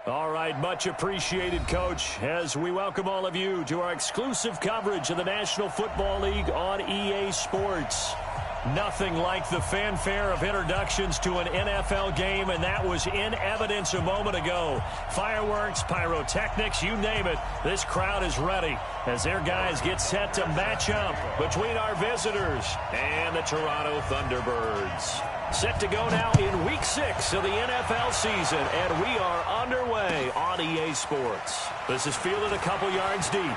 All right, much appreciated, Coach, as we welcome all of you to our exclusive coverage of the National Football League on EA Sports. Nothing like the fanfare of introductions to an NFL game, and that was in evidence a moment ago. Fireworks, pyrotechnics, you name it, this crowd is ready as their guys get set to match up between our visitors and the Toronto Thunderbirds. Set to go now in Week 6 of the NFL season, and we are underway on EA Sports. This is fielded a couple yards deep.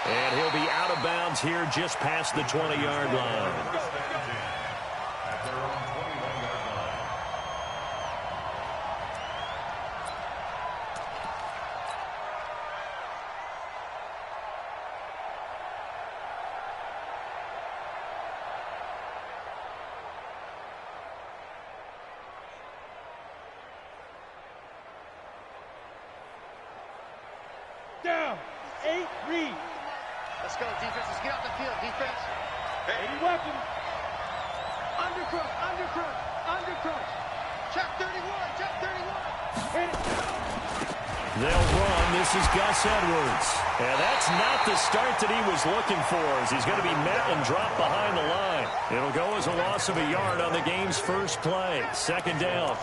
And he'll be out of bounds here just past the 20-yard line. Down. 8, read. Let's go, defense. Let's get off the field, defense. Hey. Any weapon. Undercrush, undercrush, undercrush. Check 31, check 31. Hit it. They'll run. This is Gus Edwards. And that's not the start that he was looking for, as he's going to be met and dropped behind the line. It'll go as a loss of a yard on the game's first play. Second down.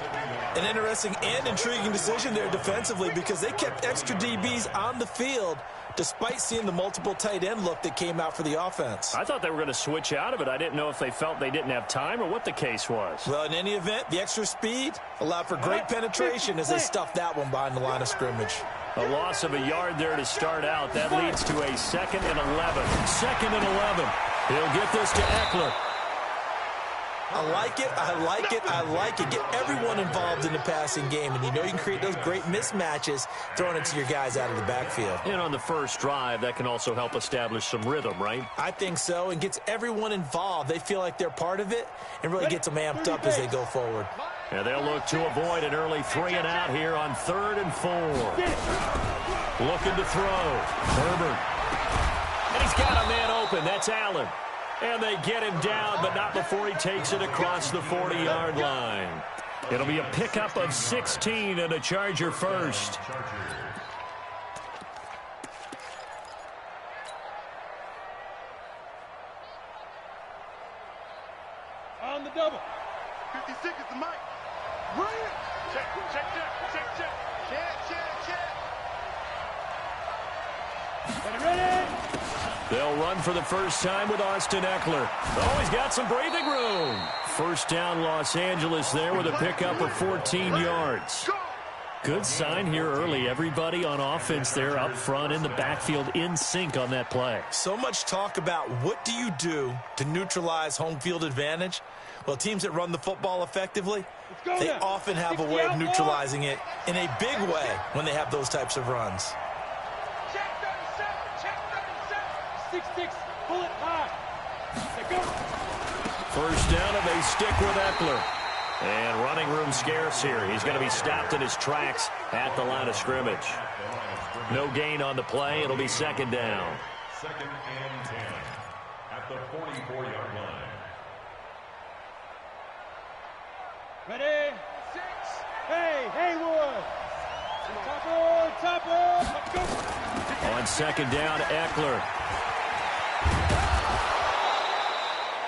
An interesting and intriguing decision there defensively, because they kept extra DBs on the field despite seeing the multiple tight end look that came out for the offense. I thought they were going to switch out of it. I didn't know if they felt they didn't have time or what the case was. Well, in any event, the extra speed allowed for great penetration as they stuffed that one behind the line of scrimmage. A loss of a yard there to start out. That leads to a 2nd and 11. 2nd and 11. He'll get this to Eckler. I like it, I like it, I like it. Get everyone involved in the passing game, and you know you can create those great mismatches throwing it to your guys out of the backfield. And on the first drive, that can also help establish some rhythm, right? I think so, and gets everyone involved. They feel like they're part of it and really gets them amped up as they go forward. And they'll look to avoid an early 3 and out here on 3rd and 4. Looking to throw. Herbert. And he's got a man open. That's Allen. And they get him down, but not before he takes it across the 40-yard line. It'll be a pickup of 16 and a Charger first. On the double. 56 is the mic. Bring it. Check, check, check, check, check. Check, check, check. Ready. They'll run for the first time with Austin Eckler. Oh, he's got some breathing room. First down, Los Angeles there with a pickup of 14 yards. Good sign here early. Everybody on offense there up front in the backfield in sync on that play. So much talk about what do you do to neutralize home field advantage? Well, teams that run the football effectively, they often have a way of neutralizing it in a big way when they have those types of runs. 6-6, pull it high. Let go. First down, and they stick with Eckler. And running room scarce here. He's going to be stopped in his tracks at the line of scrimmage. No gain on the play. It'll be 2nd down. 2nd and 10 at the 44-yard line. Ready. 6. Hey, Haywood. Topper. Let's go. On 2nd down, Eckler.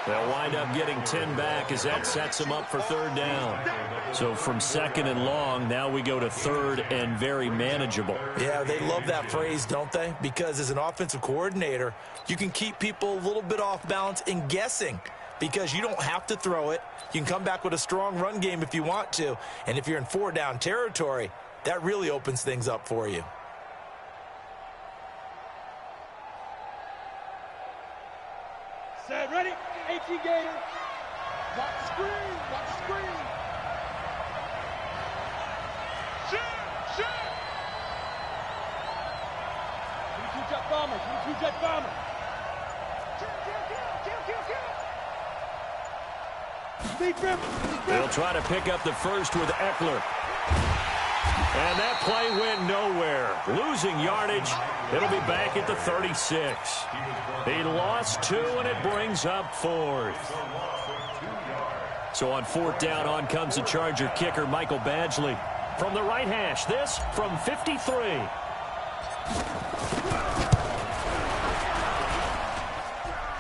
They'll wind up getting 10 back as that sets them up for 3rd down. So from 2nd and long, now we go to 3rd and very manageable. Yeah, they love that phrase, don't they? Because as an offensive coordinator, you can keep people a little bit off balance and guessing because you don't have to throw it. You can come back with a strong run game if you want to. And if you're in 4-down territory, that really opens things up for you. Set, ready. AT Gator. Watch the screen. Watch the screen. Shoot. 22-jet bomber. 22-jet bomber. Kill. They'll try to pick up the first with Eckler. And that play went nowhere. Losing yardage. It'll be back at the 36. He lost 2, and it brings up 4th. So on 4th down, on comes the Charger kicker, Michael Badgley. from the right hash. This from 53.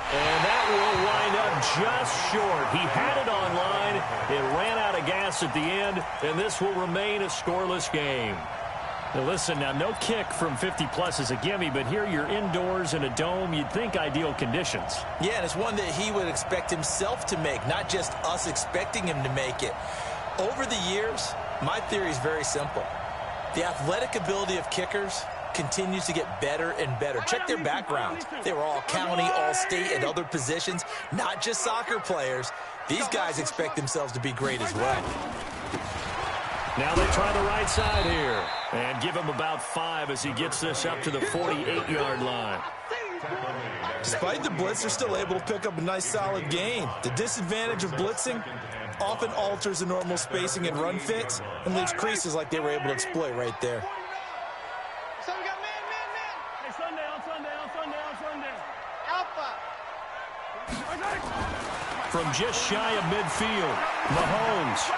And that will wind up just short. He had it on line. It ran out of gas at the end, and this will remain a scoreless game. Now listen, now no kick from 50-plus is a gimme, but here you're indoors in a dome. You'd think ideal conditions. Yeah, and it's one that he would expect himself to make, not just us expecting him to make it. Over the years, my theory is very simple. The athletic ability of kickers continues to get better and better. Check their backgrounds. They were all county, all state, and other positions, not just soccer players. These guys expect themselves to be great as well. Now they try the right side here and give him about 5 as he gets this up to the 48-yard line. Despite the blitz, they're still able to pick up a nice, solid gain. The disadvantage of blitzing often alters the normal spacing and run fits and leaves creases like they were able to exploit right there. So we got man. Hey, Sunday. Alpha. From just shy of midfield, Mahomes.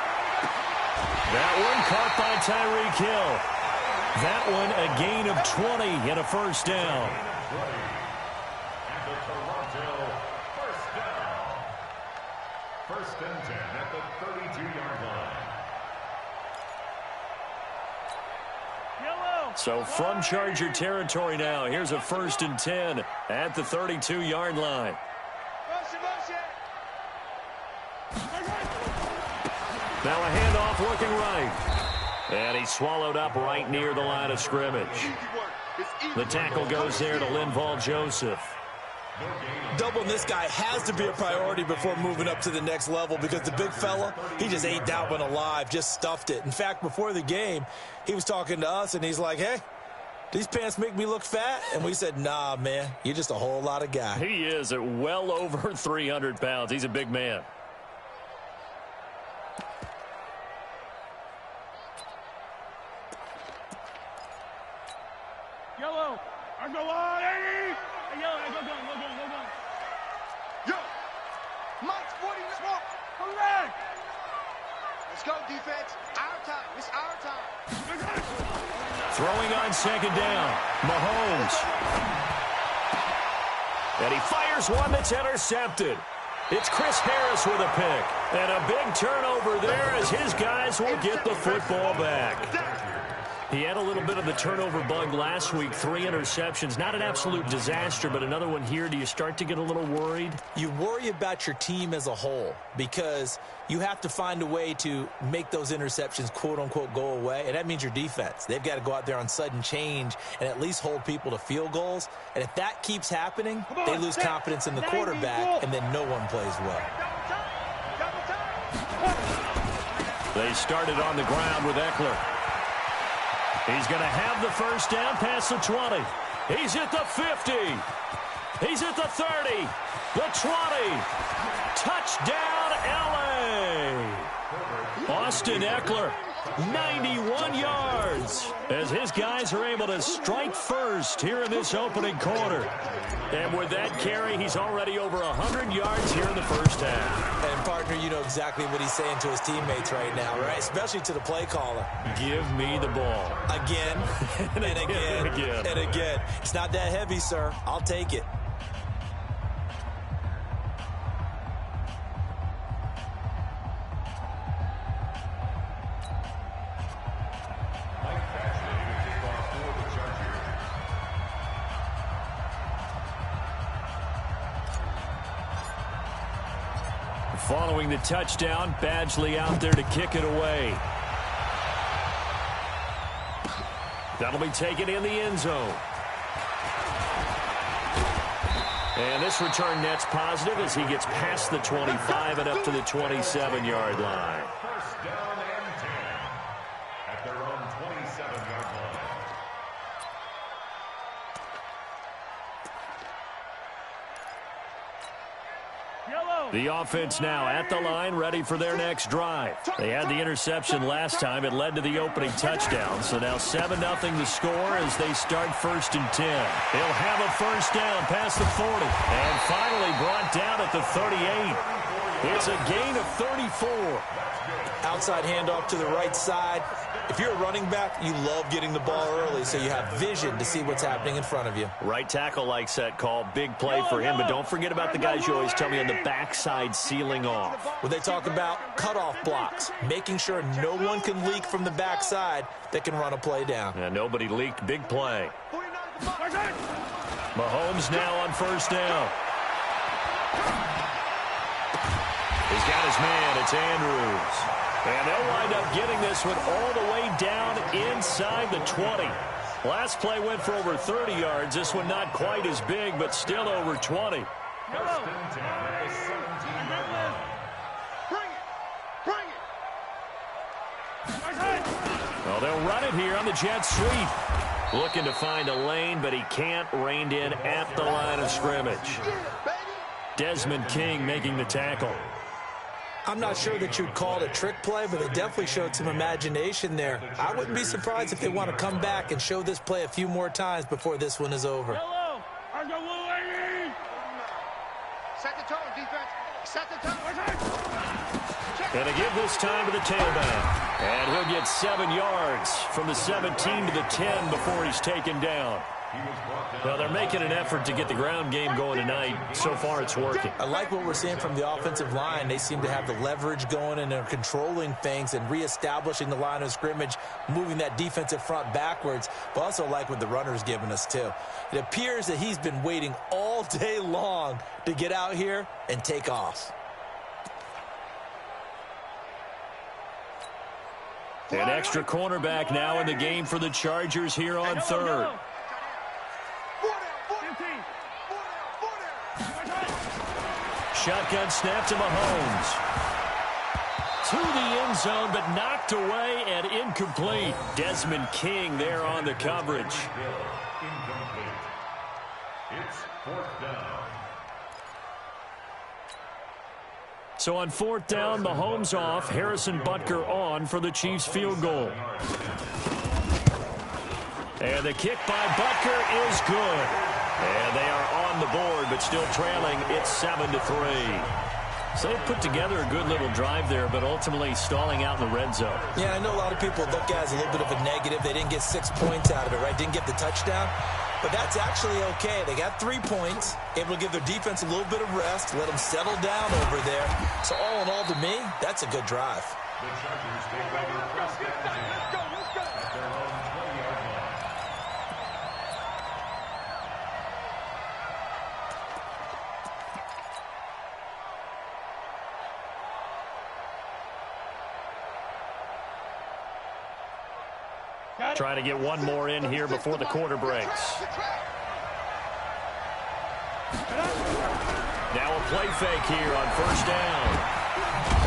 That one caught by Tyreek Hill. That one a gain of 20 and a first down. And the Toronto first down. First and 10 at the 32-yard line. So from Charger territory now, here's a first and 10 at the 32-yard line. Now a handoff looking right. And he swallowed up right near the line of scrimmage. The tackle goes there to Linval Joseph. Doubling this guy has to be a priority before moving up to the next level because the big fella, he just ate that one alive, just stuffed it. In fact, before the game, he was talking to us, and he's like, hey, these pants make me look fat? And we said, nah, man, you're just a whole lot of guy. He is at well over 300 pounds. He's a big man. Yellow. I go on, Eddie. Hey, yellow, go. Yo. Mike's 40 smoke. Come back. Let's go, defense. Our time. It's our time. Throwing on second down. Mahomes. And he fires one that's intercepted. It's Chris Harris with a pick. And a big turnover there as his guys will get the football back. He had a little bit of the turnover bug last week, 3 interceptions. Not an absolute disaster, but another one here. Do you start to get a little worried? You worry about your team as a whole because you have to find a way to make those interceptions, quote-unquote, go away, and that means your defense. They've got to go out there on sudden change and at least hold people to field goals, and if that keeps happening, they lose confidence in the quarterback, and then no one plays well. They started on the ground with Eckler. He's going to have the first down past the 20. He's at the 50. He's at the 30. The 20. Touchdown, L.A. Austin Eckler, 91 yards, as his guys are able to strike first here in this opening quarter. And with that carry, he's already over 100 yards here in the first half. And, partner, you know exactly what he's saying to his teammates right now, right? Especially to the play caller. Give me the ball. Again, and again, and again. It's not that heavy, sir. I'll take it. Following the touchdown, Badgley out there to kick it away. That'll be taken in the end zone. And this return net's positive as he gets past the 25 and up to the 27-yard line. First down and 10 at their own 27-yard line. The offense now at the line, ready for their next drive. They had the interception last time. It led to the opening touchdown. So now 7-0 the score as they start first and 10. They'll have a first down past the 40. And finally brought down at the 38. It's a gain of 34. Outside handoff to the right side. If you're a running back, you love getting the ball early so you have vision to see what's happening in front of you. Right tackle likes that call. Big play for him, but don't forget about the guys you always tell me on the backside sealing off. When they talk about cutoff blocks, making sure no one can leak from the backside that can run a play down. And nobody leaked. Big play. Mahomes now on first down. He's got his man. It's Andrews. And they'll wind up getting this one all the way down inside the 20. Last play went for over 30 yards. This one not quite as big, but still over 20. Well, they'll run it here on the jet sweep. Looking to find a lane, but he can't. Reined in at the line of scrimmage. Desmond King making the tackle. I'm not sure that you'd call it a trick play, but they definitely showed some imagination there. I wouldn't be surprised if they want to come back and show this play a few more times before this one is over. Set the tone, defense. Set the tone. And to give this time to the tailback. And he'll get 7 yards from the 17 to the 10 before he's taken down. Well, they're making an effort to get the ground game going tonight. So far, it's working. I like what we're seeing from the offensive line. They seem to have the leverage going, and they're controlling things and reestablishing the line of scrimmage, moving that defensive front backwards. But also like what the runner's giving us, too. It appears that he's been waiting all day long to get out here and take off. An extra cornerback now in the game for the Chargers here on third. Shotgun snap to Mahomes. To the end zone, but knocked away and incomplete. Desmond King there on the coverage. Incomplete. It's fourth down. So on fourth down, Mahomes off. Harrison Butker on for the Chiefs field goal. And the kick by Butker is good. And they are on the board, but still trailing. It's 7-3. So they put together a good little drive there, but ultimately stalling out in the red zone. Yeah, I know a lot of people look at it as a little bit of a negative. They didn't get 6 points out of it, right? Didn't get the touchdown. But that's actually okay. They got 3 points, able to give their defense a little bit of rest, let them settle down over there. So all in all, to me, that's a good drive. The Chargers take over first down at their own 20-yard line. Trying to get one more in here before the quarter breaks. Now a play fake here on first down.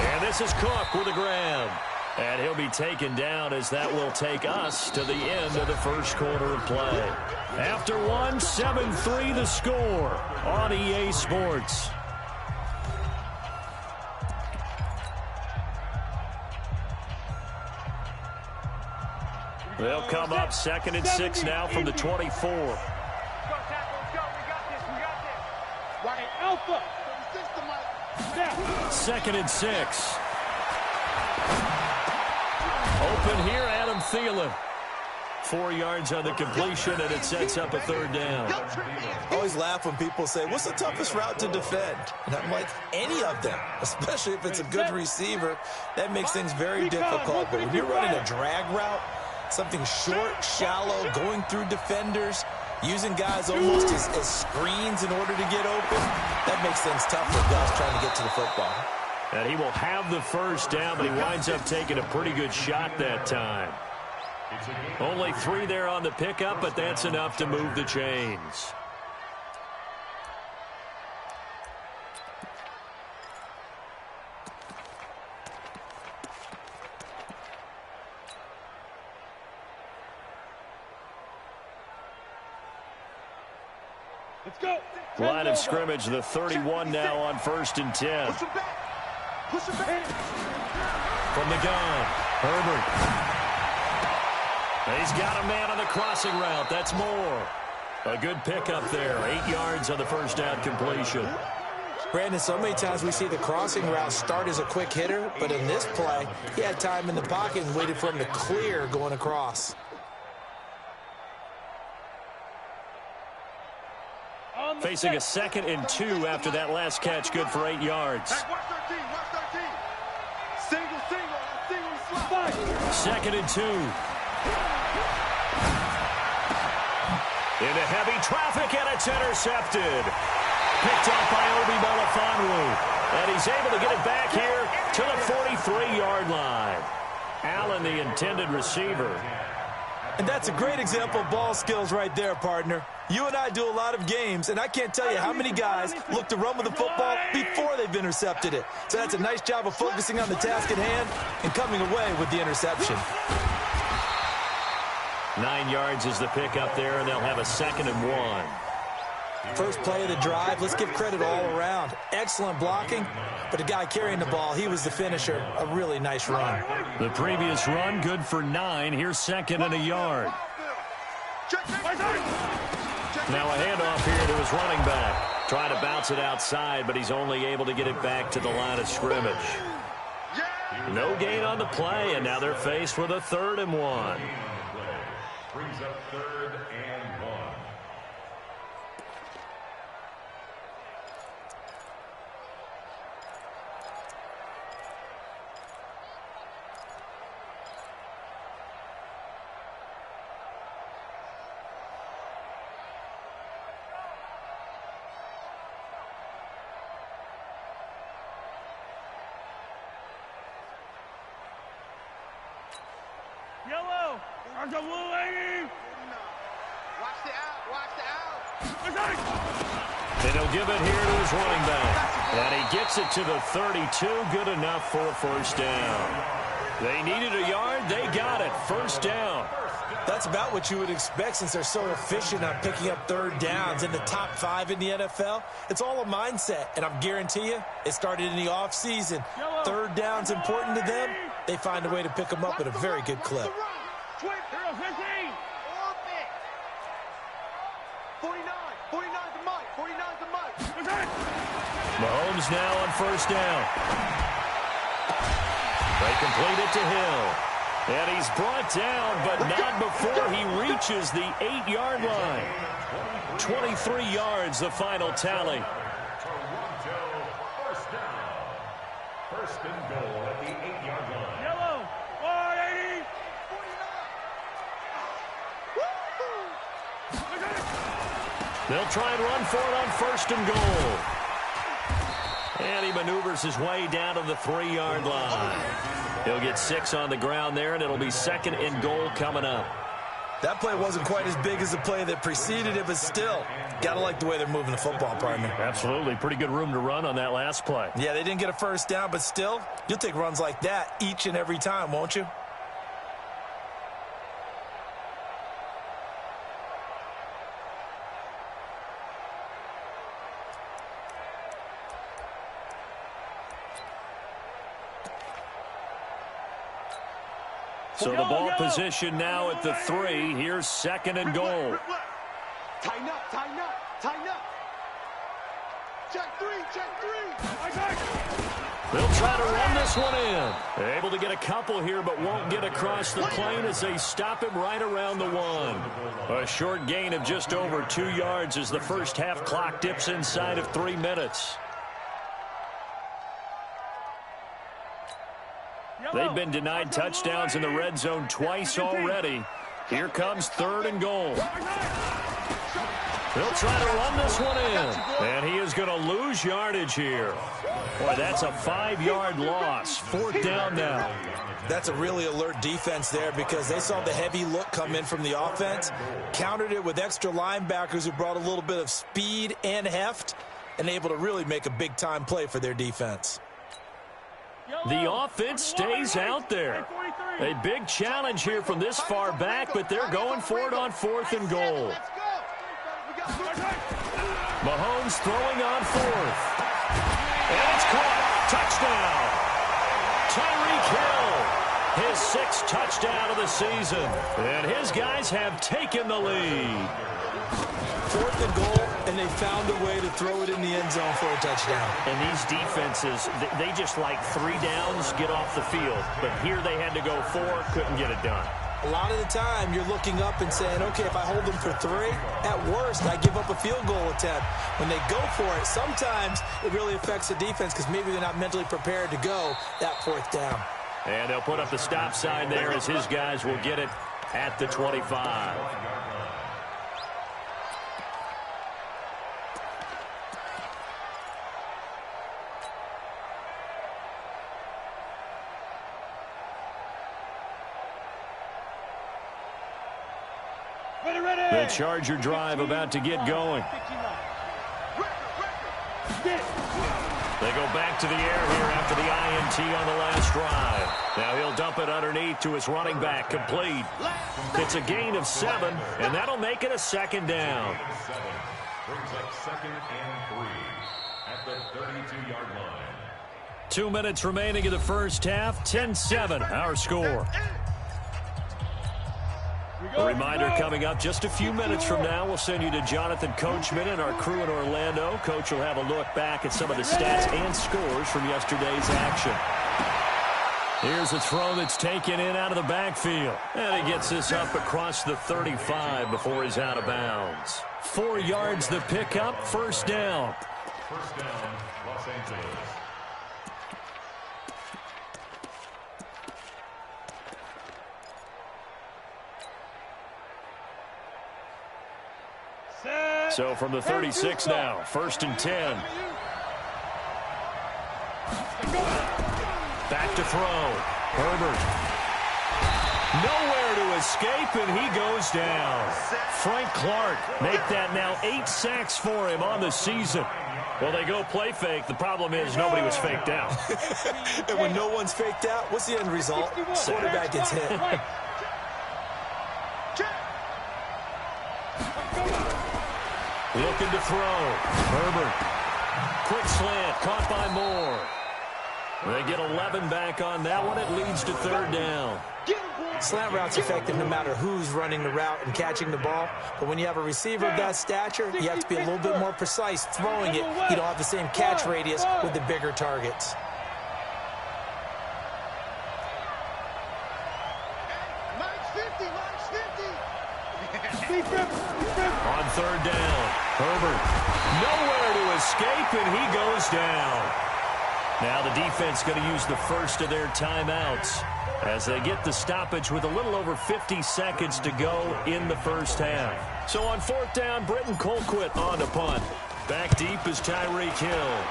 And this is Cook with a grab. And he'll be taken down as that will take us to the end of the first quarter of play. After one, 7-3 the score on EA Sports. They'll come up 2nd and 6 now from the 24. Let's go, tackle. Let's go. We got this. We got this. Right, Alpha. 2nd and 6. Open here, Adam Thielen. 4 yards on the completion, and it sets up a third down. I always laugh when people say, what's the toughest route to defend? And I'm like, any of them, especially if it's a good receiver. That makes things very difficult. But when you're running a drag route, something short, shallow, going through defenders, using guys almost as screens in order to get open, that makes things tough for Gus trying to get to the football. And he will have the first down, but he winds up taking a pretty good shot that time. Only 3 there on the pickup, but that's enough to move the chains. Let's go. Line of scrimmage, the 31 now on 1st and 10. Push him back. Push him back. From the gun, Herbert. He's got a man on the crossing route. That's Moore. A good pickup there. 8 yards on the first down completion. Brandon, so many times we see the crossing route start as a quick hitter, but in this play, he had time in the pocket and waited for him to clear going across. Facing a 2nd and 2 after that last catch, good for 8 yards. Hey, watch 13, watch 13. Single, slide. 2nd and 2. Into heavy traffic, and it's intercepted. Picked up by Obi Melifonwu. And he's able to get it back here to the 43-yard line. Allen, the intended receiver. And that's a great example of ball skills right there, partner. You and I do a lot of games, and I can't tell you how many guys look to run with the football before they've intercepted it. So that's a nice job of focusing on the task at hand and coming away with the interception. 9 yards is the pick up there, and they'll have a 2nd and 1. First play of the drive, let's give credit all around. Excellent blocking, but the guy carrying the ball, he was the finisher. A really nice run. The previous run, good for 9. Here's 2nd and a yard. Now a handoff here to his running back. Trying to bounce it outside, but he's only able to get it back to the line of scrimmage. No gain on the play, and now they're faced with a 3rd and 1. Brings up 3rd and 1. Yellow. There's a blue lady. Watch the out. And he'll give it here to his running back. And he gets it to the 32. Good enough for a 1st down. They needed a yard. They got it. 1st down. That's about what you would expect since they're so efficient on picking up 3rd downs in the top 5 in the NFL. It's all a mindset, and I'm guarantee you it started in the offseason. 3rd down's important to them. They find a way to pick them up at a very good clip. 49's the mic. Mahomes now on 1st down. They complete it to Hill. And he's brought down, but not before he reaches the 8-yard line. 23 yards, the final tally. Toronto, 1st down. 1st and goal at the 8-yard line. Yellow. 180. They'll try and run for it on 1st and goal. And he maneuvers his way down to the 3-yard line. He'll get 6 on the ground there, and it'll be 2nd and goal coming up. That play wasn't quite as big as the play that preceded it, but still, gotta like the way they're moving the football, partner. Absolutely. Pretty good room to run on that last play. Yeah, they didn't get a 1st down, but still, you'll take runs like that each and every time, won't you? So the ball position now at the 3. Here's 2nd and goal. Tighten up. Check 3. They'll try to run this one in. They're able to get a couple here, but won't get across the plane as they stop him right around the 1. A short gain of just over 2 yards as the first half clock dips inside of 3 minutes. They've been denied touchdowns in the red zone twice already. Here comes 3rd and goal. They'll try to run this one in. And he is going to lose yardage here. Boy, that's a 5-yard loss. 4th down now. That's a really alert defense there because they saw the heavy look come in from the offense, countered it with extra linebackers who brought a little bit of speed and heft, and able to really make a big-time play for their defense. The offense stays out there. A big challenge here from this far back, but they're going for it on 4th and goal. Mahomes throwing on 4th. And it's caught. Touchdown. Tyreek Hill. his 6th touchdown of the season. And his guys have taken the lead. 4th and goal, and they found a way to throw it in the end zone for a touchdown. And these defenses, they just like 3 downs, get off the field. But here they had to go 4, couldn't get it done. A lot of the time, you're looking up and saying, okay, if I hold them for 3, at worst, I give up a field goal attempt. When they go for it, sometimes it really affects the defense because maybe they're not mentally prepared to go that 4th down. And they'll put up the stop sign there as his guys will get it at the 25. The Charger drive about to get going. They go back to the air here after the INT on the last drive. Now he'll dump it underneath to his running back, complete. It's a gain of 7, and that'll make it a 2nd down. Brings up 2nd and 3 at the 32-yard line. 2 minutes remaining in the first half. 10-7, our score. A reminder coming up just a few minutes from now. We'll send you to Jonathan Coachman and our crew in Orlando. Coach will have a look back at some of the stats and scores from yesterday's action. Here's a throw that's taken in out of the backfield. And he gets this up across the 35 before he's out of bounds. 4 yards the pickup, 1st down. 1st down, Los Angeles. So from the 36 now, 1st and 10. Back to throw. Herbert. Nowhere to escape, and he goes down. Frank Clark make that now 8 sacks for him on the season. Well, they go play fake. The problem is nobody was faked out. And when no one's faked out, what's the end result? Quarterback gets hit. Looking to throw. Herbert. Quick slant. Caught by Moore. They get 11 back on that one. It leads to 3rd down. Slant route's effective no matter who's running the route and catching the ball. But when you have a receiver of that stature, you have to be a little bit more precise throwing it. You don't have the same catch radius with the bigger targets. On 3rd down, Herbert. Nowhere to escape, and he goes down. Now the defense going to use the first of their timeouts as they get the stoppage with a little over 50 seconds to go in the first half. So on 4th down, Britton Colquitt on to punt. Back deep is Tyreek Hill.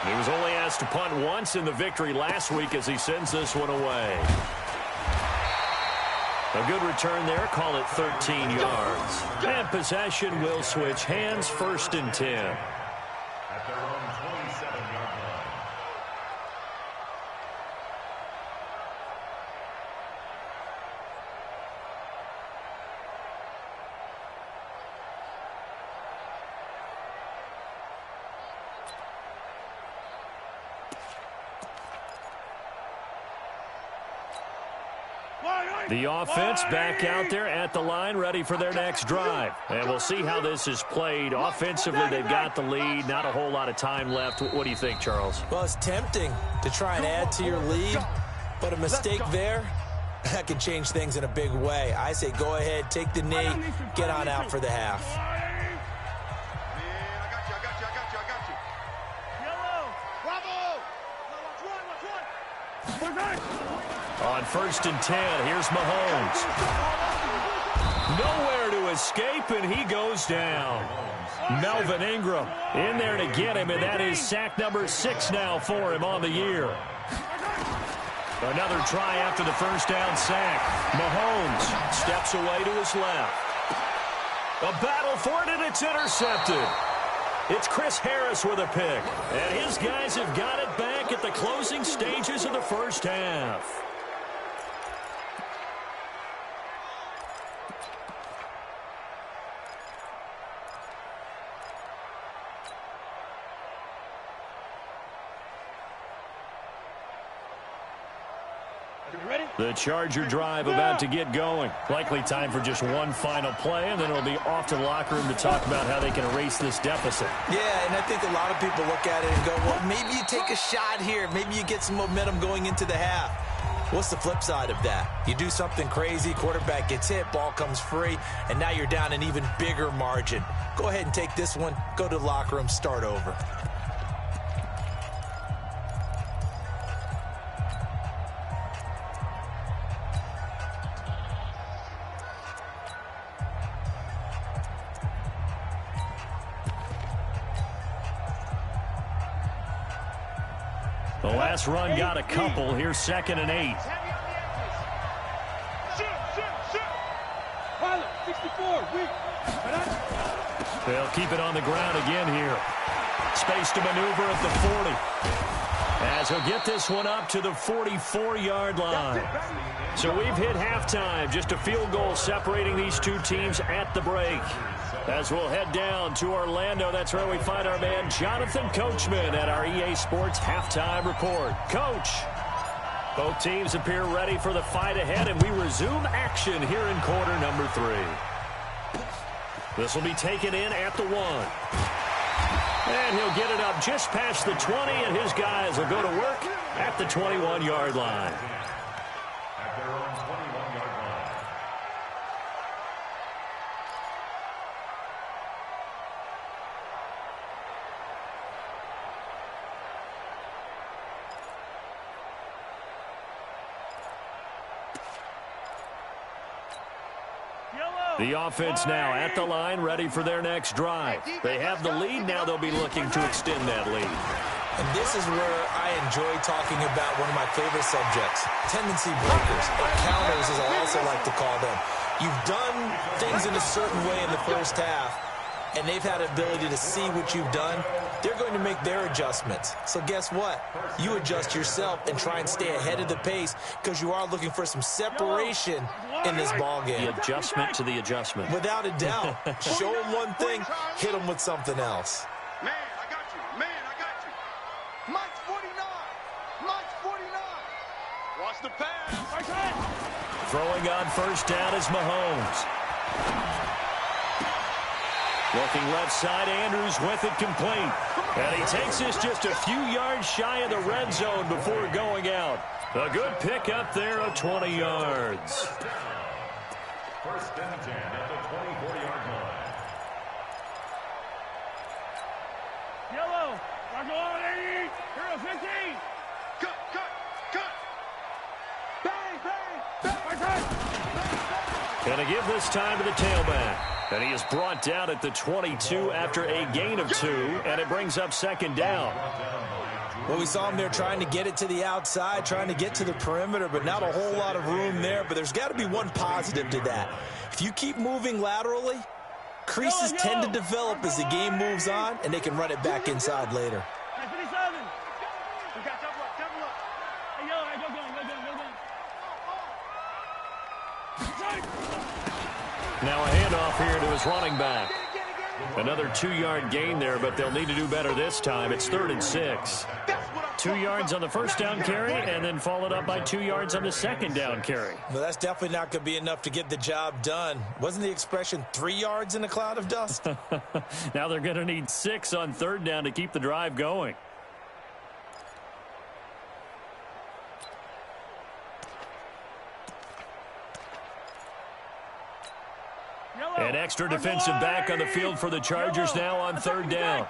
He was only asked to punt once in the victory last week as he sends this one away. A good return there, call it 13 yards. And possession will switch hands, 1st and 10. At their own 27-yard line. The offense back out there at the line, ready for their next drive. And we'll see how this is played. Offensively, they've got the lead. Not a whole lot of time left. What do you think, Charles? Well, it's tempting to try and add to your lead, but a mistake there, that can change things in a big way. I say go ahead, take the knee, get on out for the half. On 1st and 10, here's Mahomes. Nowhere to escape, and he goes down. Melvin Ingram in there to get him, and that is sack number 6 now for him on the year. Another try after the 1st down sack. Mahomes steps away to his left. A battle for it, and it's intercepted. It's Chris Harris with a pick, and his guys have got it back at the closing stages of the first half. The Charger drive about to get going. Likely time for just one final play, and then it'll be off to the locker room to talk about how they can erase this deficit. Yeah, and I think a lot of people look at it and go, well, maybe you take a shot here. Maybe you get some momentum going into the half. What's the flip side of that? You do something crazy, quarterback gets hit, ball comes free, and now you're down an even bigger margin. Go ahead and take this one, go to the locker room, start over. The last run got a couple. Here's 2nd and 8. They'll keep it on the ground again here. Space to maneuver at the 40. As he'll get this one up to the 44-yard line. So we've hit halftime. Just a field goal separating these two teams at the break. As we'll head down to Orlando, that's where we find our man Jonathan Coachman at our EA Sports Halftime Report. Coach, both teams appear ready for the fight ahead, and we resume action here in quarter number 3. This will be taken in at the 1. And he'll get it up just past the 20, and his guys will go to work at the 21-yard line. At their own 21-yard line. The offense now at the line, ready for their next drive. They have the lead. Now they'll be looking to extend that lead. And this is where I enjoy talking about one of my favorite subjects, tendency breakers, or counters as I also like to call them. You've done things in a certain way in the first half, and they've had the ability to see what you've done. They're going to make their adjustments. So guess what? You adjust yourself and try and stay ahead of the pace because you are looking for some separation in this ball game. The adjustment to the adjustment. Without a doubt. Show them one thing, hit them with something else. Man, I got you. Man, I got you. Mike's 49. Mike's 49. Watch the pass. Throwing on first down is Mahomes. Looking left side, Andrews with it complete. And he takes this just a few yards shy of the red zone before going out. A good pick up there of 20 yards. First and 10 at the 24-yard line. Yellow. Marco on 80. Hero 15. Cut, cut, cut. Bang, bang, bang. Going to give this time to the tailback. And he is brought down at the 22 after a gain of 2, and it brings up 2nd down. Well, we saw him there trying to get it to the outside, trying to get to the perimeter, but not a whole lot of room there. But there's got to be one positive to that. If you keep moving laterally, creases tend to develop as the game moves on, and they can run it back inside later. Hey, 57. We got double up, double up. Hey, yo, hey, go down, go down, go down. Now a handoff here to his running back. Another 2-yard gain there, but they'll need to do better this time. It's 3rd and 6. 2 yards on the first down carry, and then followed up by 2 yards on the second down carry. Well, that's definitely not going to be enough to get the job done. Wasn't the expression 3 yards in a cloud of dust? Now they're going to need 6 on 3rd down to keep the drive going. An extra defensive back on the field for the Chargers now on 3rd down.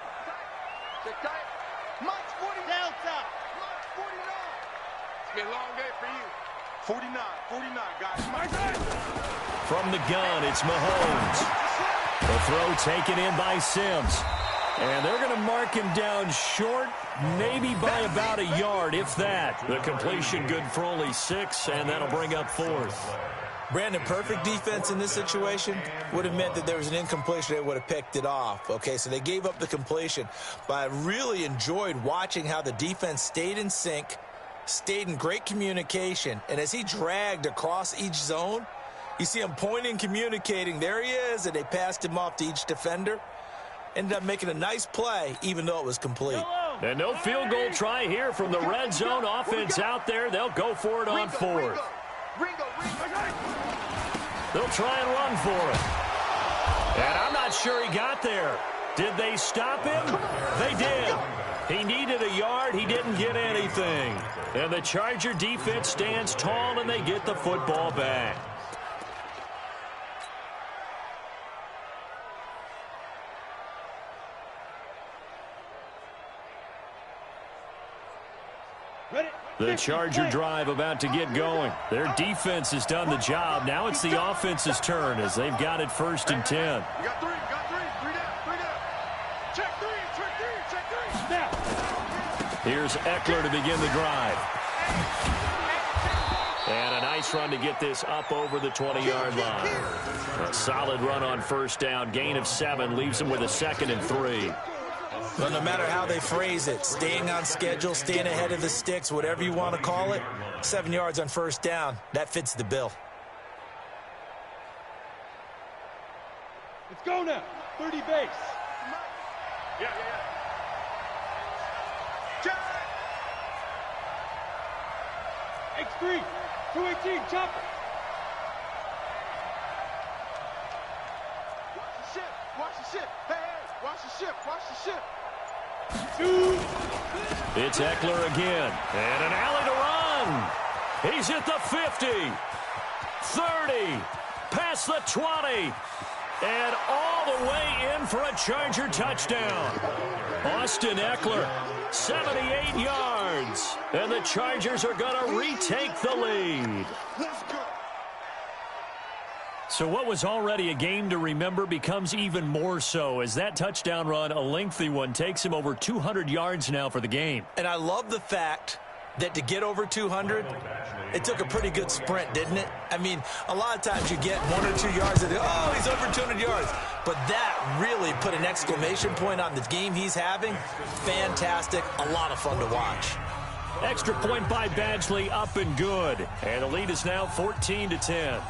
Mike's 49. Mike's 49. It's been a long day for you. 49, guys. From the gun, it's Mahomes. The throw taken in by Sims. And they're going to mark him down short, maybe by about a yard, if that. The completion good for only 6, and that'll bring up 4th. Brandon, perfect defense in this situation would have meant that there was an incompletion. They would have picked it off. Okay, so they gave up the completion. But I really enjoyed watching how the defense stayed in sync, stayed in great communication. And as he dragged across each zone, you see him pointing, communicating. There he is, and they passed him off to each defender. Ended up making a nice play, even though it was complete. Hello. And no field goal try here from the red zone. Offense out there. They'll go for it on fourth. They'll try and run for it. And I'm not sure he got there. Did they stop him? They did. He needed a yard. He didn't get anything. And the Charger defense stands tall, and they get the football back. The Charger drive about to get going. Their defense has done the job. Now it's the offense's turn as they've got it 1st and 10. You got three. Three down. Check three. Snap. Here's Eckler to begin the drive. And a nice run to get this up over the 20-yard line. A solid run on 1st down. Gain of 7 leaves them with a 2nd and 3. Well, no matter how they phrase it, staying on schedule, staying ahead of the sticks, whatever you want to call it, 7 yards on 1st down, that fits the bill. Let's go now. 30 base. Yeah. Check. X3. 218. Chopper. Watch the ship. Hey, watch the ship. It's Eckler again. And an alley to run. He's at the 50. 30. Past the 20. And all the way in for a Charger touchdown. Austin Eckler, 78 yards. And the Chargers are going to retake the lead. Let's go. So what was already a game to remember becomes even more so as that touchdown run, a lengthy one, takes him over 200 yards now for the game. And I love the fact that to get over 200, it took a pretty good sprint, didn't it? I mean, a lot of times you get 1 or 2 yards and oh, he's over 200 yards. But that really put an exclamation point on the game he's having. Fantastic. A lot of fun to watch. Extra point by Badgley, up and good. And the lead is now 14-10.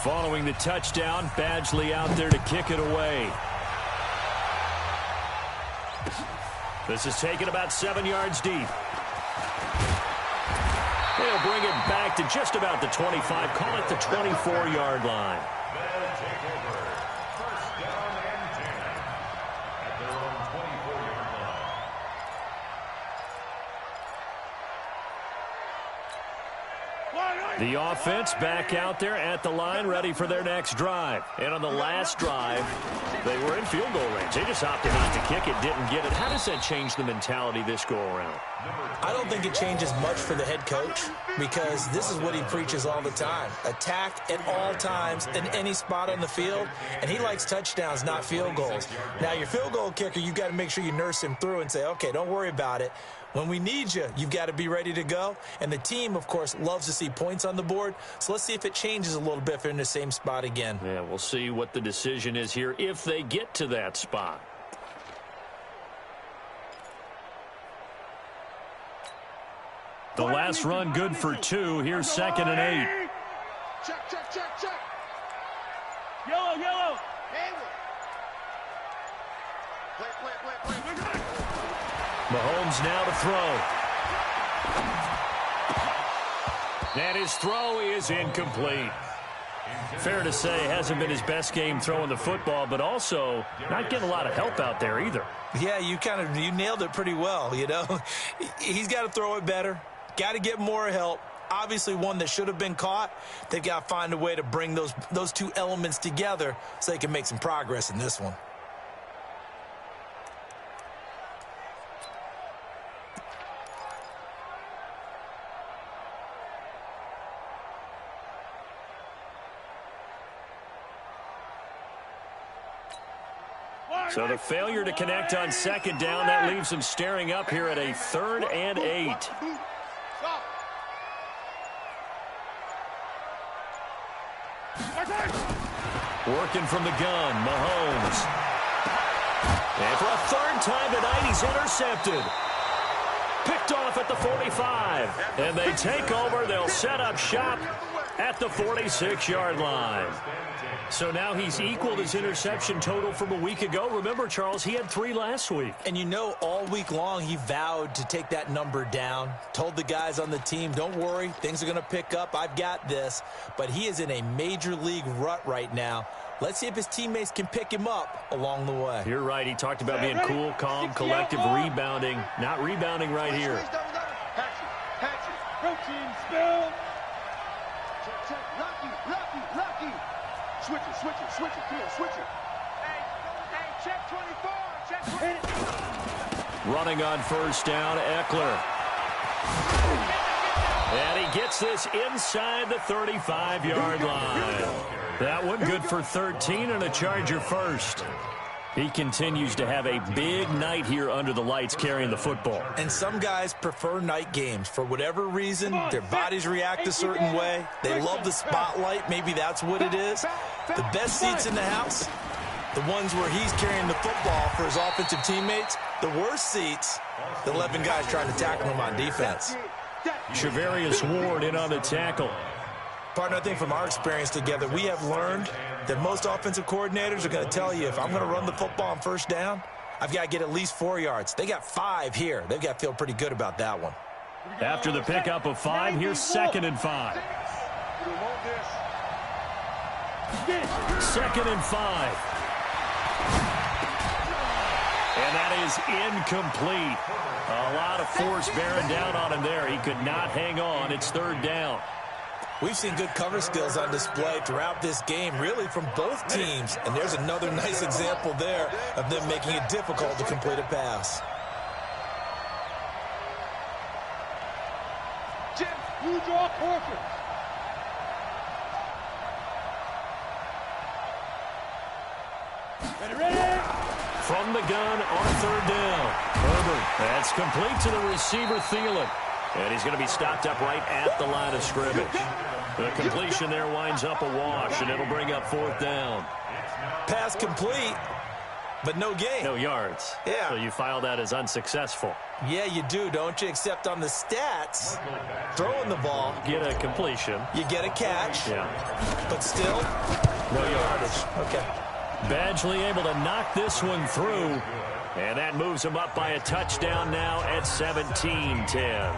Following the touchdown, Badgley out there to kick it away. This is taken about 7 yards deep. They'll bring it back to just about the 25, call it the 24-yard line. They'll take over. 1st down and 10 at their own 24-yard line. The offense back out there at the line, ready for their next drive. And on the last drive, they were in field goal range. They just opted not to kick it, didn't get it. How does that change the mentality this go-around? I don't think it changes much for the head coach because this is what he preaches all the time. Attack at all times in any spot on the field, and he likes touchdowns, not field goals. Now, your field goal kicker, you've got to make sure you nurse him through and say, okay, don't worry about it. When we need you, you've got to be ready to go. And the team, of course, loves to see points on the board. So let's see if it changes a little bit if they're in the same spot again. Yeah, we'll see what the decision is here if they get to that spot. The last run good for 2. Here's 2nd and 8. Check. Yellow. Play. Mahomes now to throw. And his throw is incomplete. Fair to say, hasn't been his best game throwing the football, but also not getting a lot of help out there either. Yeah, you nailed it pretty well, you know. He's got to throw it better. Got to get more help. Obviously one that should have been caught. They've got to find a way to bring those two elements together so they can make some progress in this one. So the failure to connect on 2nd down, that leaves them staring up here at a 3rd and 8. Working from the gun, Mahomes. And for a 3rd time tonight, he's intercepted. Picked off at the 45. And they take over. They'll set up shop at the 46-yard line. So now he's equaled his interception total from a week ago. Remember, Charles, he had 3 last week. And you know, all week long he vowed to take that number down. Told the guys on the team, don't worry, things are going to pick up. I've got this. But he is in a major league rut right now. Let's see if his teammates can pick him up along the way. You're right. He talked about being cool, calm, collective, rebounding. Not rebounding right here. Protein spill. Lucky. Switch it. Come on, switch it. Hey, check 24. Check 24. Running on first down, Eckler. And he gets this inside the 35-yard line. That one good for 13 and a Charger first. He continues to have a big night here under the lights carrying the football. And some guys prefer night games. For whatever reason, their bodies react a certain way. They love the spotlight. Maybe that's what it is. The best seats in the house, the ones where he's carrying the football for his offensive teammates. The worst seats, the 11 guys trying to tackle him on defense. Shavarius Ward in on the tackle. Partner, I think from our experience together, we have learned that most offensive coordinators are going to tell you, if I'm going to run the football on first down, I've got to get at least 4 yards. They got 5 here. They've got to feel pretty good about that one. After the pickup of 5, here's 2nd and 5. 2nd and 5. And that is incomplete. A lot of force bearing down on him there. He could not hang on. It's 3rd down. We've seen good cover skills on display throughout this game, really from both teams. And there's another nice example there of them making it difficult to complete a pass. Jim, you draw Corker. Ready? From the gun on 3rd down. Herbert, that's complete to the receiver, Thielen. And he's going to be stopped up right at the line of scrimmage. The completion there winds up a wash, and it'll bring up 4th down. Pass complete, but no gain. No yards. Yeah. So you file that as unsuccessful. Yeah, you do, don't you? Except on the stats, throwing the ball, Get a completion. you get a catch, Yeah. but still, no yardage. Okay. Badgley able to knock this one through. And that moves him up by a touchdown now at 17-10.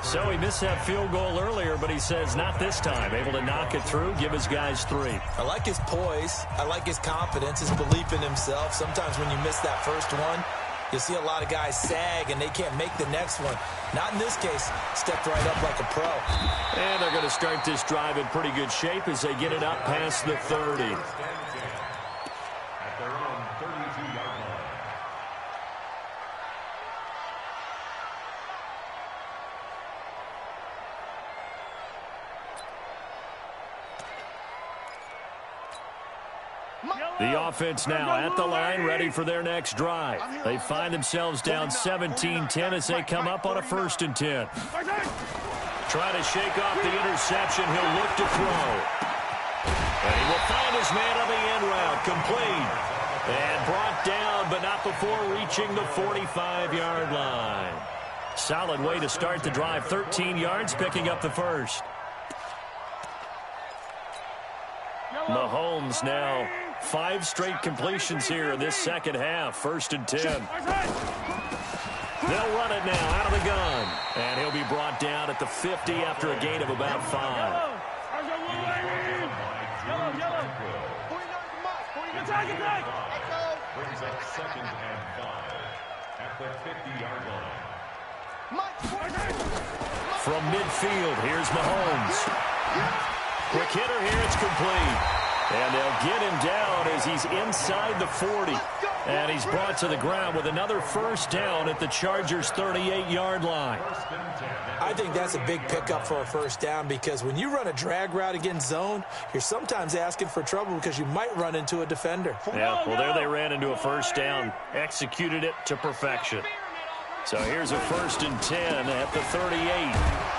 So he missed that field goal earlier, but he says not this time. Able to knock it through, give his guys 3. I like his poise. I like his confidence, his belief in himself. Sometimes when you miss that first one, you see a lot of guys sag and they can't make the next one. Not in this case. Stepped right up like a pro. And they're going to start this drive in pretty good shape as they get it up past the 30. At their own 32-yard line. The offense now at the line, ready for their next drive. They find themselves down 17-10 as they come up on a 1st and 10. Try to shake off the interception. He'll look to throw. And he will find his man on the end route, complete. And brought down, but not before reaching the 45-yard line. Solid way to start the drive. 13 yards, picking up the first. Mahomes now 5 straight completions here in this second half. 1st and 10. They'll run it now out of the gun. And he'll be brought down at the 50 after a gain of about 5. Brings up 2nd and 5 at the 50-yard line. From midfield, here's Mahomes. Quick hitter here, it's complete. And they'll get him down as he's inside the 40. And he's brought to the ground with another 1st down at the Chargers' 38-yard line. I think that's a big pickup for a 1st down because when you run a drag route against zone, you're sometimes asking for trouble because you might run into a defender. Yeah, well, there they ran into a 1st down, executed it to perfection. So here's a 1st and 10 at the 38.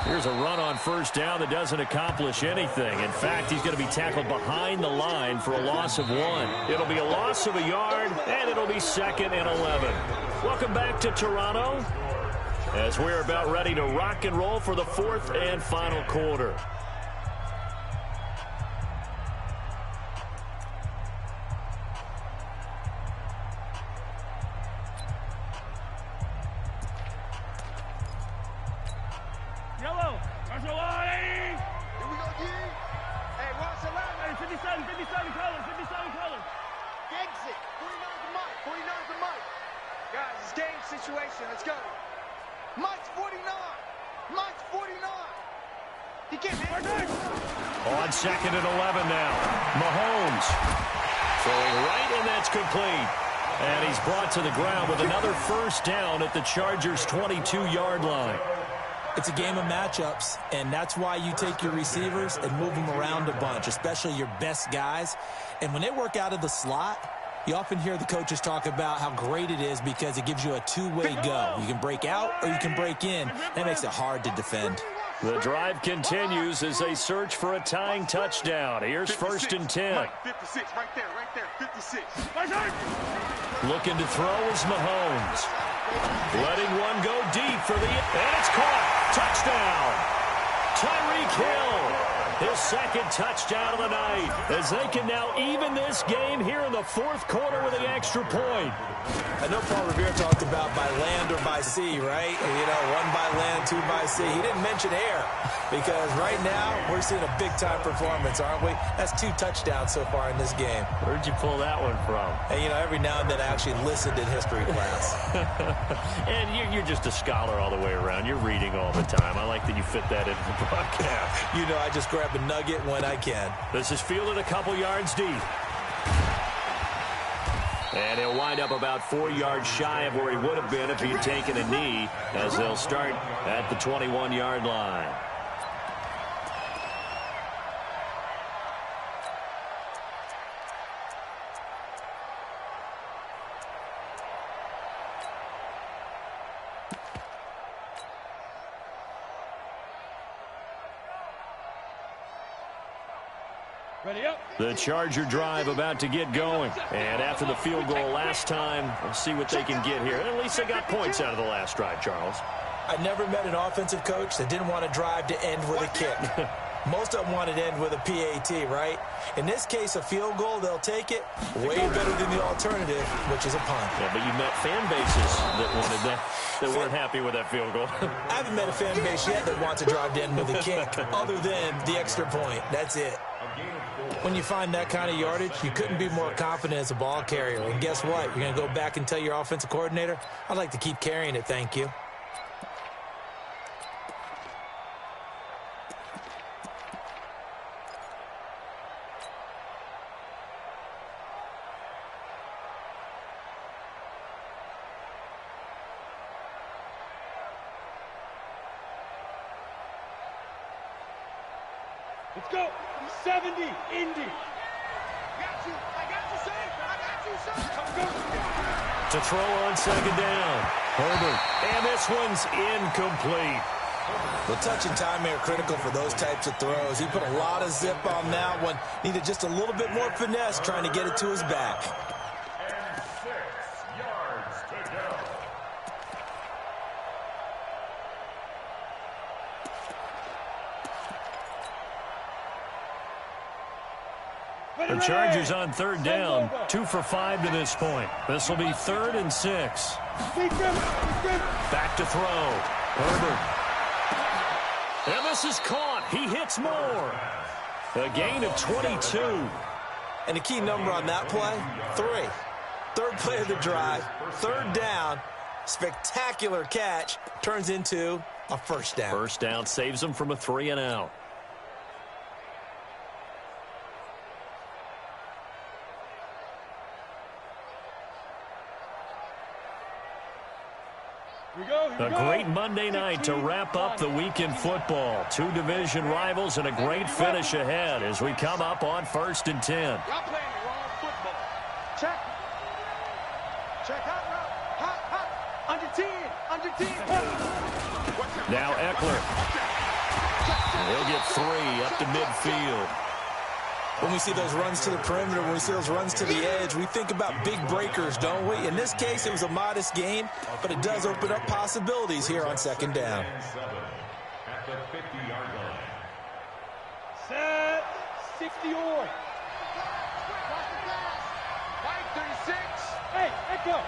Here's a run on 1st down that doesn't accomplish anything. In fact, he's going to be tackled behind the line for a loss of 1. It'll be a loss of a yard, and it'll be 2nd and 11. Welcome back to Toronto. as we're about ready to rock and roll for the fourth and final quarter. Yellow. Here we go, G. Hey, watch the line. Hey, 57 colors, 57 colors. Exit. 49's the mic. 49's the mic. Guys, it's game situation. Let's go. Mike's 49. Mike's 49. He can't hit. On 2nd and 11 now. Mahomes throwing right, and that's complete. And he's brought to the ground with another first down at the Chargers' 22-yard line. It's a game of matchups, and that's why you take your receivers and move them around a bunch, especially your best guys. And when they work out of the slot, you often hear the coaches talk about how great it is because it gives you a two-way go. You can break out or you can break in. That makes it hard to defend. The drive continues as they search for a tying touchdown. Here's 1st and 10. Mike, 56, right there, 56. Looking to throw is Mahomes. Letting one go deep for the... And it's caught. Touchdown. Tyreek Hill. His second touchdown of the night as they can now even this game here in the fourth quarter with an extra point. I know Paul Revere talked about by land or by sea, right? You know, one by land, two by sea. He didn't mention air because right now we're seeing a big-time performance, aren't we? That's 2 touchdowns so far in this game. Where'd you pull that one from? And, you know, every now and then I actually listened in history class. And you're just a scholar all the way around. You're reading all the time. I like that you fit that into the broadcast. You know, I just grab a nugget when I can. This is fielded a couple yards deep. And he'll wind up about 4 yards shy of where he would have been if he had taken a knee, as they'll start at the 21-yard line. The Charger drive about to get going. And after the field goal last time, we'll see what they can get here. At least they got points out of the last drive, Charles. I never met an offensive coach that didn't want a drive to end with a kick. Most of them want it to end with a PAT, right? In this case, a field goal, they'll take it. Way better than the alternative, which is a punt. Yeah, but you met fan bases that wanted that, that weren't happy with that field goal. I haven't met a fan base yet that wants a drive to end with a kick, other than the extra point. That's it. When you find that kind of yardage, you couldn't be more confident as a ball carrier. And guess what? You're going to go back and tell your offensive coordinator, I'd like to keep carrying it, thank you. Let's go. 70, Indy. I got you, son. I got you, son. To throw on 2nd down. Herbert. And this one's incomplete. Well, touch and time are critical for those types of throws. He put a lot of zip on that one. Needed just a little bit more finesse trying to get it to his back. And 6 yards to go. The Chargers on 3rd down, 2 for 5 to this point. This will be 3rd and 6. Back to throw. Herbert. And this is caught. He hits more. A gain of 22. And the key number on that play, 3. Third play of the drive, 3rd down, spectacular catch, turns into a first down. First down saves him from a 3 and out. A great Monday night to wrap up the week in football. 2 division rivals and a great finish ahead as we come up on 1st and 10. Y'all playing the wrong football. Check. Check. Hot. Under 10. Now Eckler. He'll get 3 up to midfield. When we see those runs to the perimeter, when we see those runs to the edge, we think about big breakers, don't we? In this case, it was a modest gain, but it does open up possibilities here on second down. At the 50-yard line. Set. 60 on. Mike, 36. Hey, echo.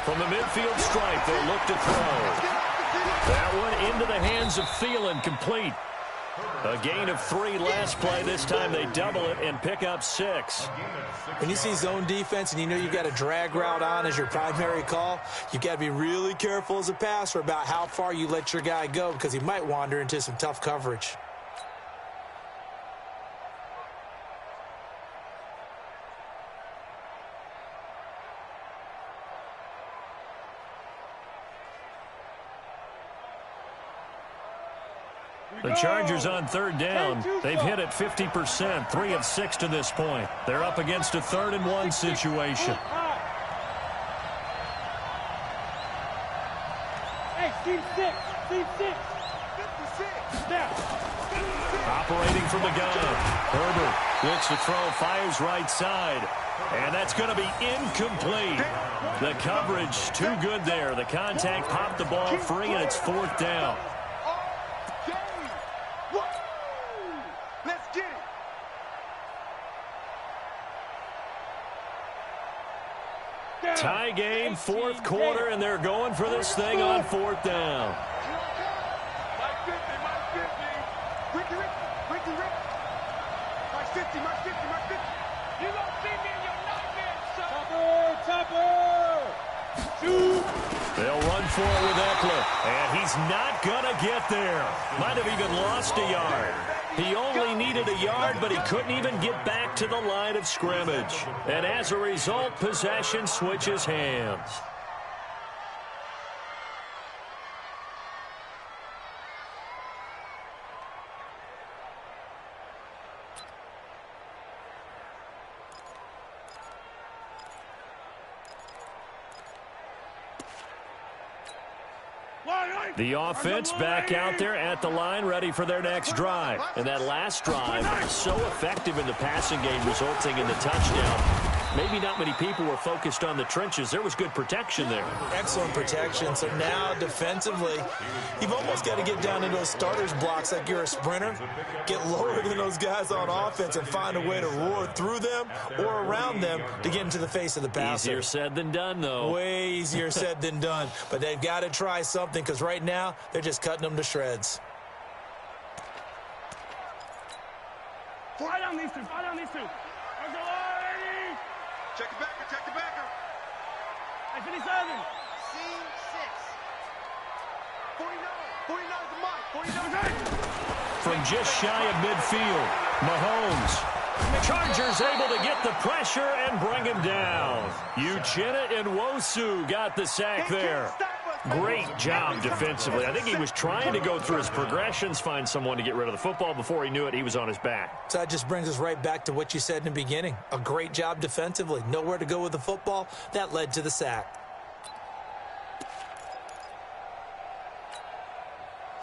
From the midfield stripe, they'll look to throw. That one into the hands of Thielen, complete. A gain of 3 last play. This time they double it and pick up 6. When you see zone defense and you know you've got a drag route on as your primary call, you've got to be really careful as a passer about how far you let your guy go because he might wander into some tough coverage. The Chargers on third down. They've hit it 50%, 3 of 6 to this point. They're up against a 3rd and 1 situation. Hey, team 6. Team 6. 56. Now. Operating from the gun. Herbert looks to throw, fires right side. And that's going to be incomplete. The coverage too good there. The contact popped the ball free, and it's 4th down. Let's get it. Tie game, 4th quarter, and they're going for this thing on 4th down. Mike 50, Mike 50. Ricky. Mike 50, Mike 50, Mike 50. You gonna see me in your nightmare, son. Topper. Shoot. They'll run for it with Eckler, and he's not going to get there. Might have even lost a yard. He only needed a yard, but he couldn't even get back to the line of scrimmage. And as a result, possession switches hands. The offense back out there at the line, ready for their next drive. And that last drive, so effective in the passing game, resulting in the touchdown. Maybe not many people were focused on the trenches. There was good protection there. Excellent protection. So now, defensively, you've almost got to get down in those starters blocks like you're a sprinter. Get lower than those guys on offense and find a way to roar through them or around them to get into the face of the passer. Easier said than done, though. Way easier said than done. But they've got to try something because right now, they're just cutting them to shreds. Fly down these two. Check the backer. Hey, 57. C6. 49 the Mike. 49. From just shy of midfield, Mahomes. Chargers able to get the pressure and bring him down. Uchenna and Nwosu got the sack there. Great job defensively. I think he was trying to go through his progressions, find someone to get rid of the football. Before he knew it, he was on his back. So that just brings us right back to what you said in the beginning. A great job defensively. Nowhere to go with the football. That led to the sack.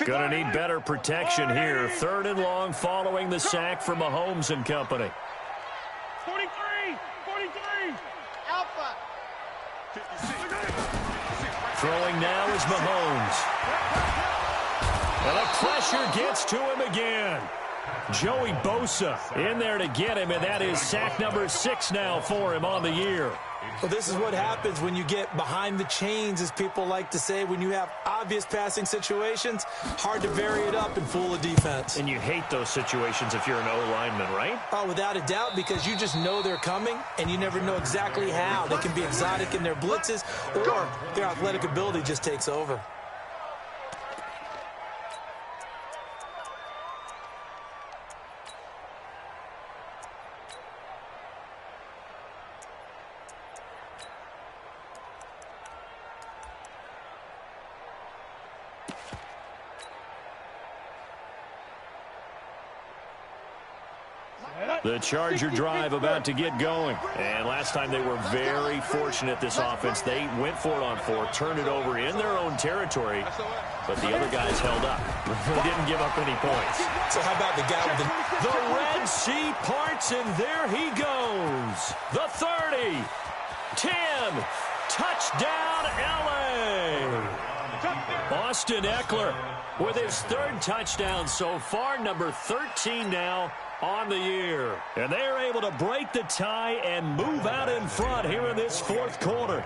Gonna need better protection here. 3rd and long following the sack from Mahomes and company. 43. Alpha. 56. Throwing now is Mahomes. And the pressure gets to him again. Joey Bosa in there to get him, and that is sack number 6 now for him on the year. Well, this is what happens when you get behind the chains, as people like to say. When you have obvious passing situations, hard to vary it up and fool a defense. And you hate those situations if you're an O-lineman, right? Oh, without a doubt, because you just know they're coming, and you never know exactly how. They can be exotic in their blitzes, or their athletic ability just takes over. The Charger drive about to get going. And last time they were very fortunate, this offense. They went for it on 4, turned it over in their own territory, but the other guys held up. They didn't give up any points. So how about the guy with the Red Sea parts, and there he goes. The 30, 10, touchdown LA. Austin Eckler with his 3rd touchdown so far, number 13 now on the year. And they are able to break the tie and move out in front here in this 4th quarter.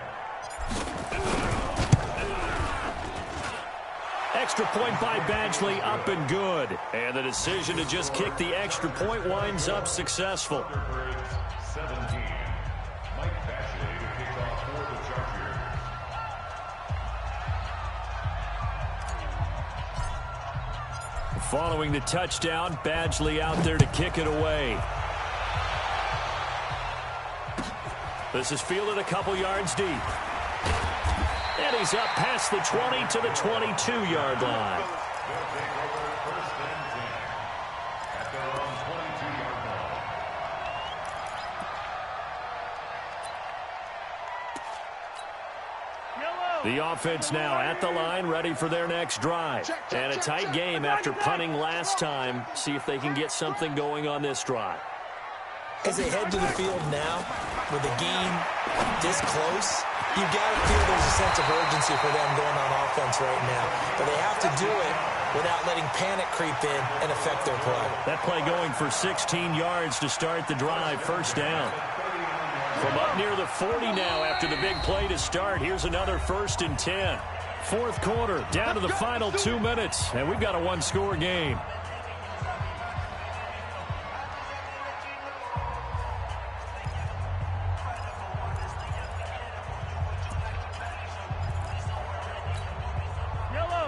Extra point by Badgley, up and good. And the decision to just kick the extra point winds up successful. 17. Mike Badgley to kick off for the Chargers. Following the touchdown, Badgley out there to kick it away. This is fielded a couple yards deep. And he's up past the 20 to the 22-yard line. The offense now at the line, ready for their next drive. And a tight game after punting last time. See if they can get something going on this drive. As they head to the field now, with the game this close, you've got to feel there's a sense of urgency for them going on offense right now. But they have to do it without letting panic creep in and affect their play. That play going for 16 yards to start the drive, 1st down. From up near the 40 now after the big play to start, here's another 1st and 10. 4th quarter, down to the final 2 minutes, and we've got a 1-score game.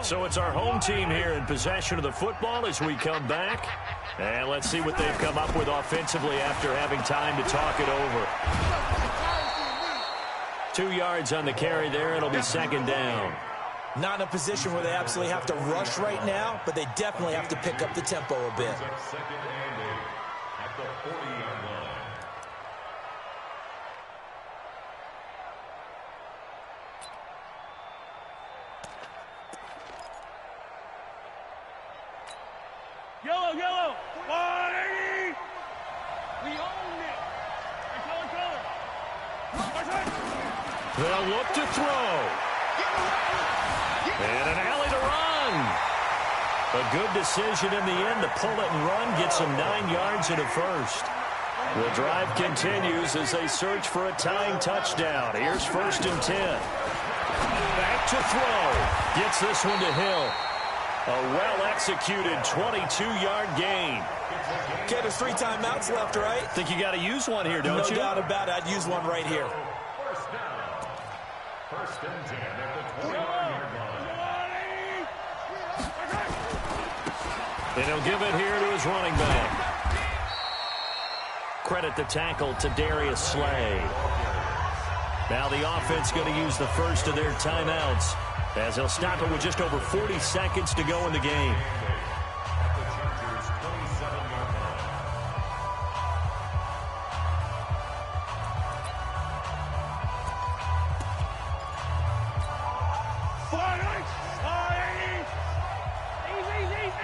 So it's our home team here in possession of the football as we come back. And let's see what they've come up with offensively after having time to talk it over. 2 yards on the carry there. It'll be 2nd down. Not in a position where they absolutely have to rush right now, but they definitely have to pick up the tempo a bit. 2nd and 8 at the 40-yard line. Yellow, 180. We own it. Color. They'll look to throw. And an alley to run. A good decision in the end to pull it and run, get some 9 yards and a 1st. The drive continues as they search for a tying touchdown. Here's 1st and 10. Back to throw. Gets this one to Hill. A well-executed 22-yard gain. Okay, there's 3 timeouts left, right? Think you got to use one here, don't you? No doubt about it. I'd use one right here. 1st down. 1st and 10 at the 21-yard line. And he'll give it here to his running back. Credit the tackle to Darius Slay. Now the offense going to use the first of their timeouts, as they'll stop it with just over 40 seconds to go in the game.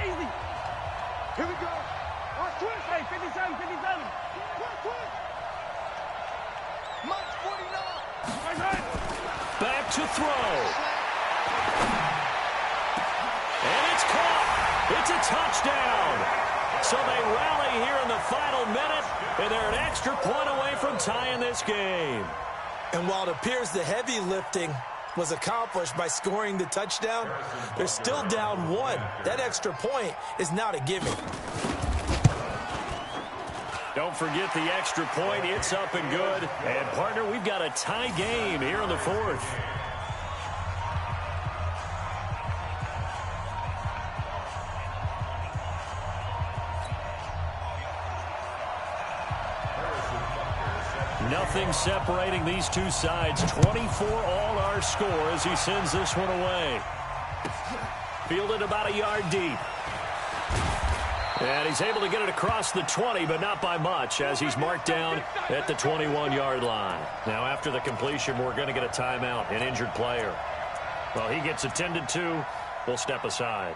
Easy. Here we go. Watch twist. Hey, 57. Twist. Mike's 49. Back to throw. And it's caught. It's a touchdown. So they rally here in the final minute, and they're an extra point away from tying this game. And while it appears the heavy lifting was accomplished by scoring the touchdown, they're still down 1. That extra point is not a gimme. Don't forget the extra point. It's up and good. And, partner, we've got a tie game here in the 4th. Nothing separating these two sides. 24 all our score as he sends this one away. Fielded about a yard deep. And he's able to get it across the 20, but not by much, as he's marked down at the 21-yard line. Now, after the completion, we're going to get a timeout, an injured player. Well, he gets attended to. We'll step aside.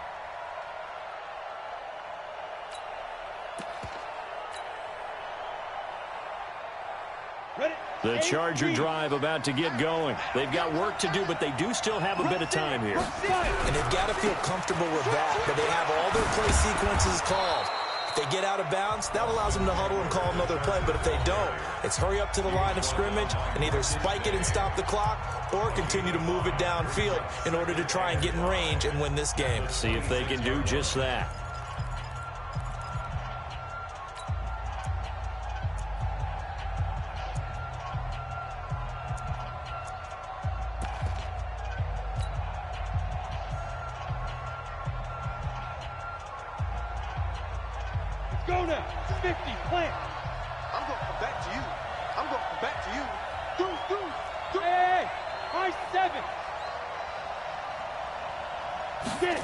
The Charger drive about to get going. They've got work to do, but they do still have a bit of time here. And they've got to feel comfortable with that, but they have all their play sequences called. If they get out of bounds, that allows them to huddle and call another play, but if they don't, it's hurry up to the line of scrimmage and either spike it and stop the clock or continue to move it downfield in order to try and get in range and win this game. See if they can do just that. Go now. 50, plant. I'm going to come back to you. I'm going to come back to you. Through. Hey, high 7. Get it.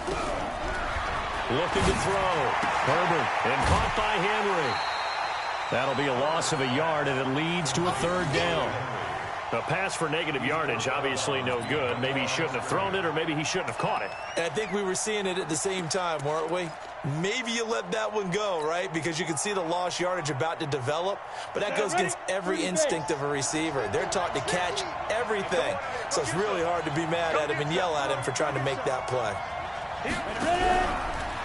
Looking to throw. Herbert, and caught by Henry. That'll be a loss of a yard, and it leads to a third down. A pass for negative yardage, obviously no good. Maybe he shouldn't have thrown it, or maybe he shouldn't have caught it. And I think we were seeing it at the same time, weren't we? Maybe you let that one go, right? Because you can see the lost yardage about to develop. But that goes against every instinct of a receiver. They're taught to catch everything. So it's really hard to be mad at him and yell at him for trying to make that play.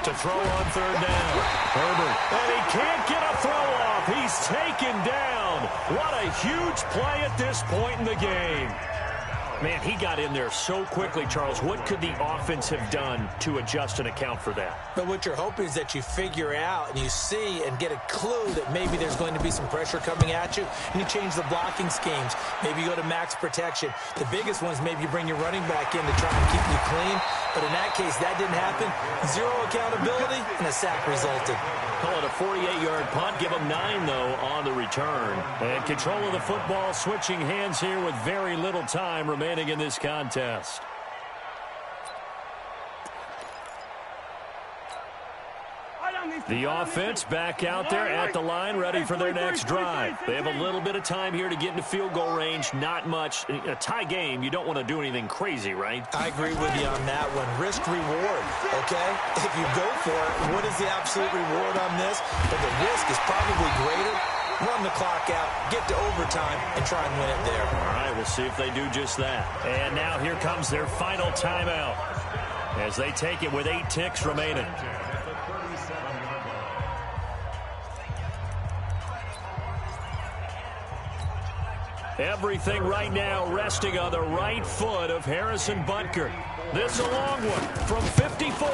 To throw on third down. Herbert. And he can't get a throw off. He's taken down. What a huge play at this point in the game. Man, he got in there so quickly, Charles. What could the offense have done to adjust and account for that? But what you're hoping is that you figure out and you see and get a clue that maybe there's going to be some pressure coming at you, and you change the blocking schemes. Maybe you go to max protection. The biggest one is maybe you bring your running back in to try and keep you clean. But in that case, that didn't happen. Zero accountability, and a sack resulted. Call it a 48-yard punt. Give them 9, though, on the return. And control of the football switching hands here with very little time remaining in this contest. The offense back out there at the line, ready for their next drive. They have a little bit of time here to get into field goal range. Not much. A tie game, you don't want to do anything crazy, right? I agree with you on that one. Risk reward, okay? If you go for it, what is the absolute reward on this? But the risk is probably greater. Run the clock out, get to overtime, and try and win it there. All right, we'll see if they do just that. And now here comes their final timeout as they take it with 8 ticks remaining. Everything right now resting on the right foot of Harrison Butker. This a long one from 54.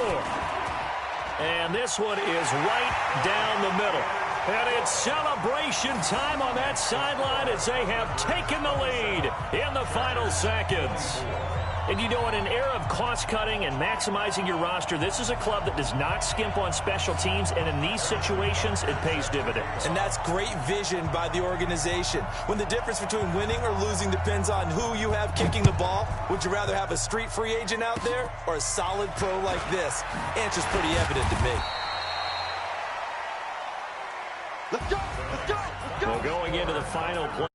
And this one is right down the middle. And it's celebration time on that sideline as they have taken the lead in the final seconds. And you know, in an era of cost-cutting and maximizing your roster, this is a club that does not skimp on special teams, and in these situations, it pays dividends. And that's great vision by the organization. When the difference between winning or losing depends on who you have kicking the ball, would you rather have a street free agent out there or a solid pro like this? Answer's pretty evident to me. Let's go. Well, going into the final play.